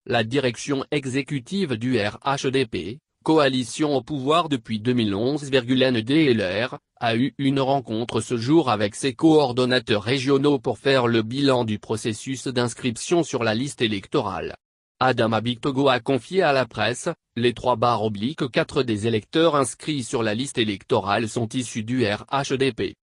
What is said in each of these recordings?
La direction exécutive du RHDP, coalition au pouvoir depuis 2011, NDLR, a eu une rencontre ce jour avec ses coordonnateurs régionaux pour faire le bilan du processus d'inscription sur la liste électorale. Adama Bictogo a confié à la presse, les 3/4 des électeurs inscrits sur la liste électorale sont issus du RHDP.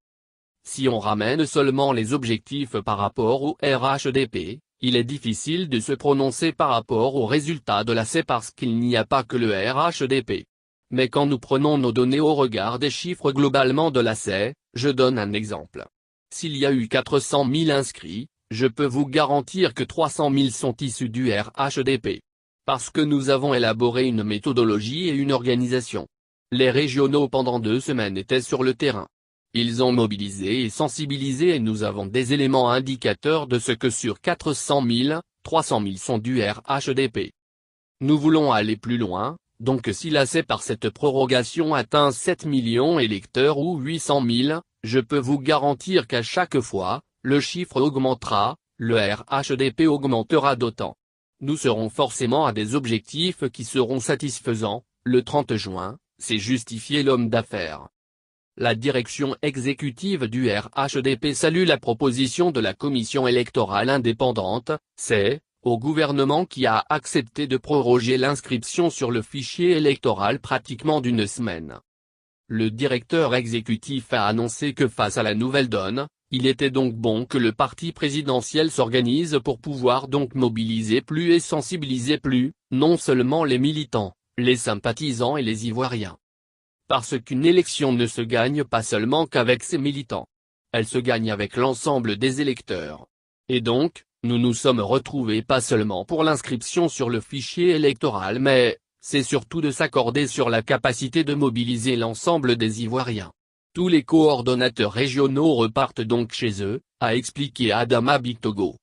Si on ramène seulement les objectifs par rapport au RHDP, il est difficile de se prononcer par rapport aux résultats de la CEE parce qu'il n'y a pas que le RHDP. Mais quand nous prenons nos données au regard des chiffres globalement de la CEE, je donne un exemple. S'il y a eu 400 000 inscrits, je peux vous garantir que 300 000 sont issus du RHDP. Parce que nous avons élaboré une méthodologie et une organisation. Les régionaux pendant 2 semaines étaient sur le terrain. Ils ont mobilisé et sensibilisé et nous avons des éléments indicateurs de ce que sur 400 000, 300 000 sont du RHDP. Nous voulons aller plus loin, donc si la CEE par cette prorogation atteint 7 millions électeurs ou 800 000, je peux vous garantir qu'à chaque fois, le chiffre augmentera, le RHDP augmentera d'autant. Nous serons forcément à des objectifs qui seront satisfaisants. Le 30 juin, c'est justifié l'homme d'affaires. La direction exécutive du RHDP salue la proposition de la commission électorale indépendante, CEE, au gouvernement qui a accepté de proroger l'inscription sur le fichier électoral pratiquement d'1 semaine. Le directeur exécutif a annoncé que face à la nouvelle donne, il était donc bon que le parti présidentiel s'organise pour pouvoir donc mobiliser plus et sensibiliser plus, non seulement les militants, les sympathisants et les Ivoiriens. Parce qu'une élection ne se gagne pas seulement qu'avec ses militants. Elle se gagne avec l'ensemble des électeurs. Et donc, nous nous sommes retrouvés pas seulement pour l'inscription sur le fichier électoral mais, c'est surtout de s'accorder sur la capacité de mobiliser l'ensemble des Ivoiriens. Tous les coordonnateurs régionaux repartent donc chez eux, a expliqué Adama Bictogo.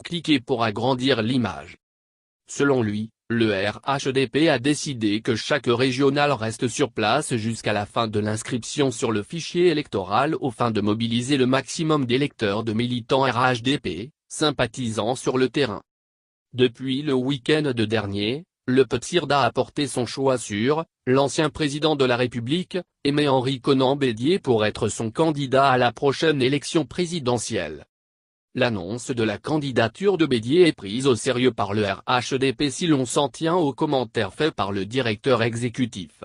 Cliquez pour agrandir l'image. Selon lui, le RHDP a décidé que chaque régional reste sur place jusqu'à la fin de l'inscription sur le fichier électoral aux fins de mobiliser le maximum d'électeurs de militants RHDP, sympathisants sur le terrain. Depuis le week-end dernier, le PTSIRDA a porté son choix sur l'ancien président de la République, Aimé-Henri Konan Bédié pour être son candidat à la prochaine élection présidentielle. L'annonce de la candidature de Bédié est prise au sérieux par le RHDP si l'on s'en tient aux commentaires faits par le directeur exécutif.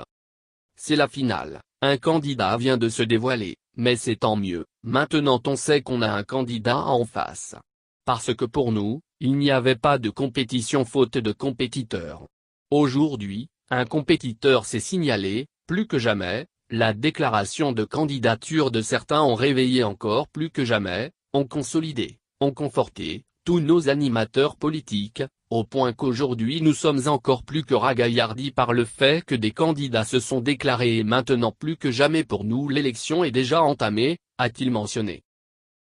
C'est la finale, un candidat vient de se dévoiler, mais c'est tant mieux, maintenant on sait qu'on a un candidat en face. Parce que pour nous, il n'y avait pas de compétition faute de compétiteurs. Aujourd'hui, un compétiteur s'est signalé, plus que jamais, la déclaration de candidature de certains ont réveillé encore plus que jamais, ont consolidé, ont conforté, tous nos animateurs politiques, au point qu'aujourd'hui nous sommes encore plus que ragaillardis par le fait que des candidats se sont déclarés et maintenant plus que jamais pour nous l'élection est déjà entamée, a-t-il mentionné.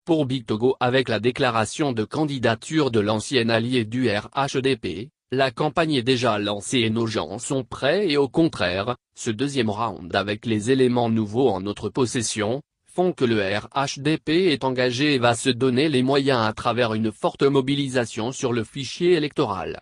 Pour Bictogo avec la déclaration de candidature de l'ancien allié du RHDP, la campagne est déjà lancée et nos gens sont prêts et au contraire, ce deuxième round avec les éléments nouveaux en notre possession, font que le RHDP est engagé et va se donner les moyens à travers une forte mobilisation sur le fichier électoral.